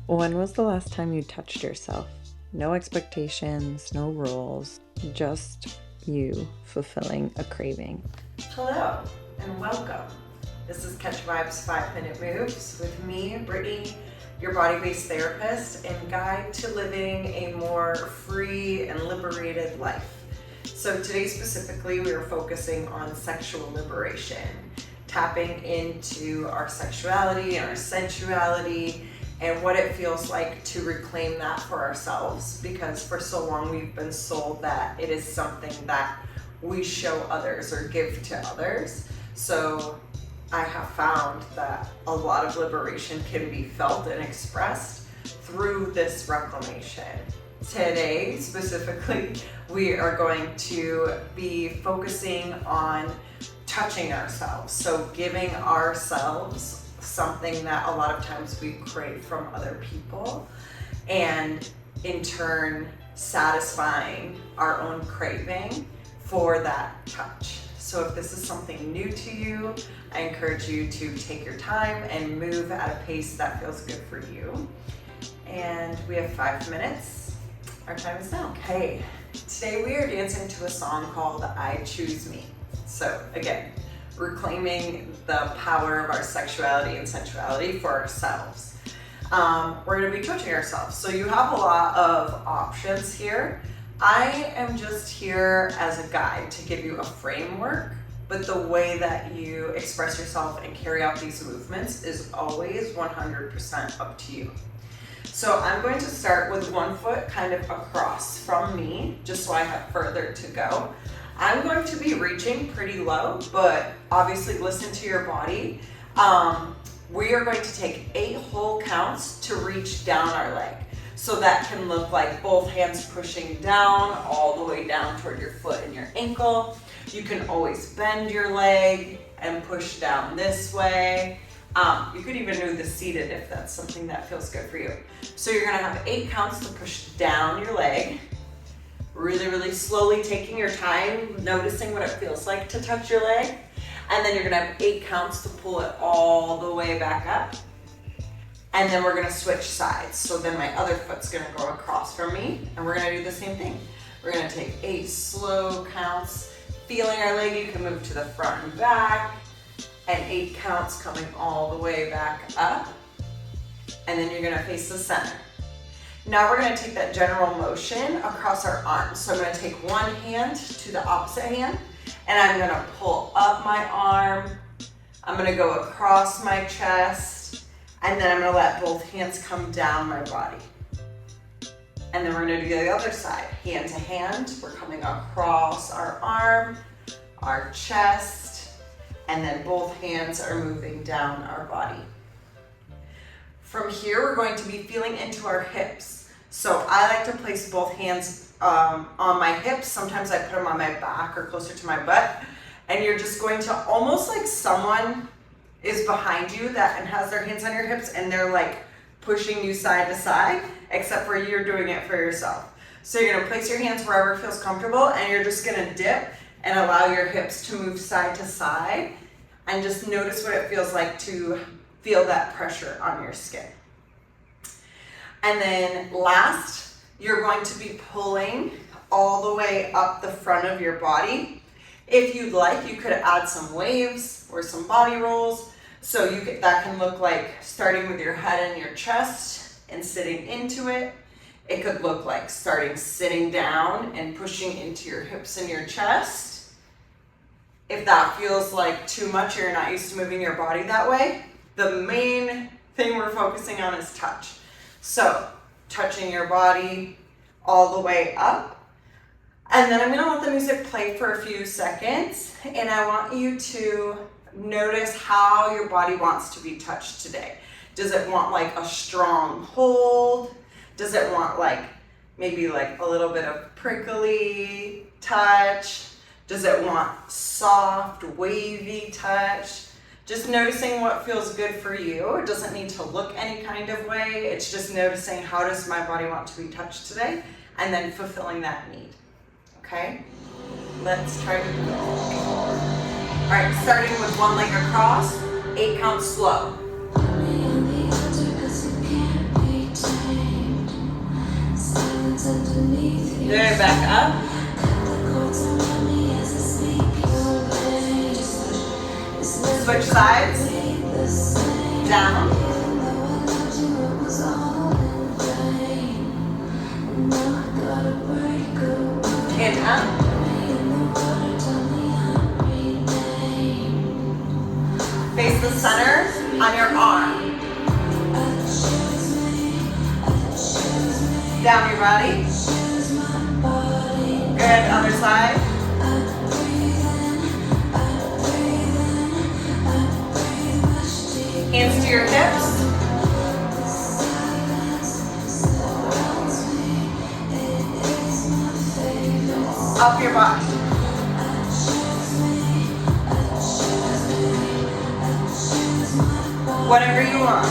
When was the last time you touched yourself? No expectations, no rules, just you fulfilling a craving. Hello and welcome. This is Catch Vibes 5-Minute Moves with me, Brittany, your body-based therapist and guide to living a more free and liberated life. So today specifically, we are focusing on sexual liberation, tapping into our sexuality and our sensuality and what it feels like to reclaim that for ourselves, because for so long we've been sold that it is something that we show others or give to others. So I have found that a lot of liberation can be felt and expressed through this reclamation. Today specifically, we are going to be focusing on touching ourselves. So giving ourselves something that a lot of times we crave from other people, and in turn satisfying our own craving for that touch. So if this is something new to you, I encourage you to take your time and move at a pace that feels good for you. And we have 5 minutes. Our time is now. Okay, today we are dancing to a song called I Choose Me. So again, reclaiming the power of our sexuality and sensuality for ourselves. We're going to be touching ourselves. So you have a lot of options here. I am just here as a guide to give you a framework, but the way that you express yourself and carry out these movements is always 100% up to you. So I'm going to start with one foot kind of across from me, just so I have further to go. I'm going to be reaching pretty low, but obviously listen to your body. We are going to take 8 whole counts to reach down our leg. So that can look like both hands pushing down all the way down toward your foot and your ankle. You can always bend your leg and push down this way. You could even do the seated if that's something that feels good for you. So you're gonna have 8 counts to push down your leg. Really, really slowly taking your time, noticing what it feels like to touch your leg. And then you're gonna have 8 counts to pull it all the way back up. And then we're gonna switch sides. So then my other foot's gonna go across from me, and we're gonna do the same thing. We're gonna take 8 slow counts, feeling our leg. You can move to the front and back, and 8 counts coming all the way back up. And then you're gonna face the center. Now we're gonna take that general motion across our arms. So I'm gonna take one hand to the opposite hand, and I'm gonna pull up my arm. I'm gonna go across my chest, and then I'm gonna let both hands come down my body. And then we're gonna do the other side, hand to hand. We're coming across our arm, our chest, and then both hands are moving down our body. From here, we're going to be feeling into our hips. So I like to place both hands on my hips. Sometimes I put them on my back or closer to my butt. And you're just going to almost like someone is behind you that and has their hands on your hips, and they're like pushing you side to side, except for you're doing it for yourself. So you're gonna place your hands wherever feels comfortable, and you're just gonna dip and allow your hips to move side to side, and just notice what it feels like to feel that pressure on your skin. And then last, you're going to be pulling all the way up the front of your body. If you'd like, you could add some waves or some body rolls. So that can look like starting with your head and your chest and sitting into it. It could look like starting sitting down and pushing into your hips and your chest. If that feels like too much or you're not used to moving your body that way, the main thing we're focusing on is touch. So touching your body all the way up. And then I'm gonna let the music play for a few seconds, and I want you to notice how your body wants to be touched today. Does it want like a strong hold? Does it want like maybe like a little bit of prickly touch? Does it want soft, wavy touch? Just noticing what feels good for you. It doesn't need to look any kind of way. It's just noticing, how does my body want to be touched today? And then fulfilling that need, okay? Let's try to do it. All right, starting with one leg across, 8 counts slow. Good, back up. Switch sides. Down. And up. Face the center on your arm. Down your body. Good, other side. Hands to your hips. Up your body. Whatever you want.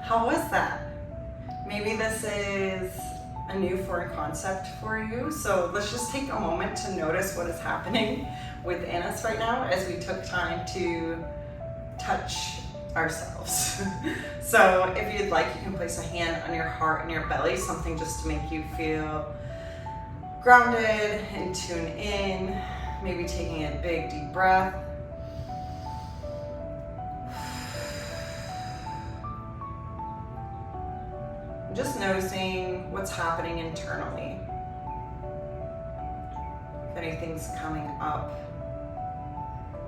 How was that? Maybe this is a new foreign concept for you. So let's just take a moment to notice what is happening within us right now as we took time to touch ourselves. So if you'd like, you can place a hand on your heart and your belly, something just to make you feel grounded and tune in. Maybe taking a big deep breath. Just noticing what's happening internally. If anything's coming up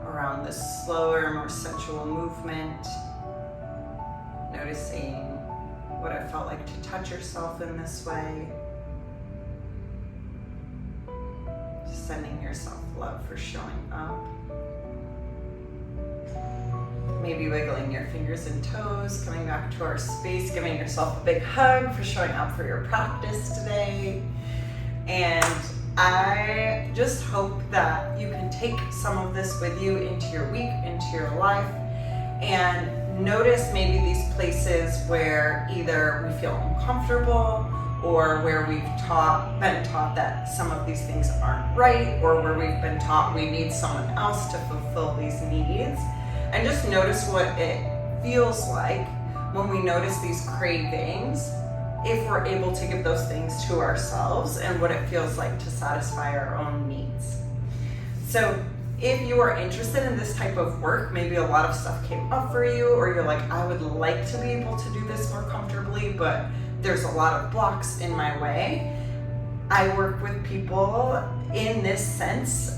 around this slower, more sensual movement. Noticing what it felt like to touch yourself in this way. Just sending yourself love for showing up. Maybe wiggling your fingers and toes, coming back to our space, giving yourself a big hug for showing up for your practice today. And I just hope that you can take some of this with you into your week, into your life, and notice maybe these places where either we feel uncomfortable or where we've been taught that some of these things aren't right, or where we've been taught we need someone else to fulfill these needs. And just notice what it feels like when we notice these cravings, if we're able to give those things to ourselves, and what it feels like to satisfy our own needs. So if you are interested in this type of work, maybe a lot of stuff came up for you, or you're like, I would like to be able to do this more comfortably, but there's a lot of blocks in my way. I work with people in this sense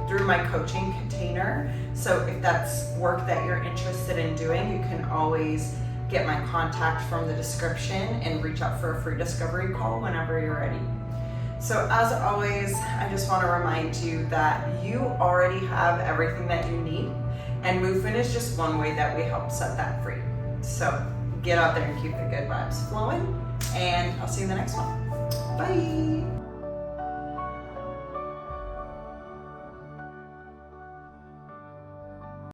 through my coaching container. So if that's work that you're interested in doing, you can always get my contact from the description and reach out for a free discovery call whenever you're ready. So as always, I just want to remind you that you already have everything that you need, and movement is just one way that we help set that free. So get out there and keep the good vibes flowing, and I'll see you in the next one. Bye.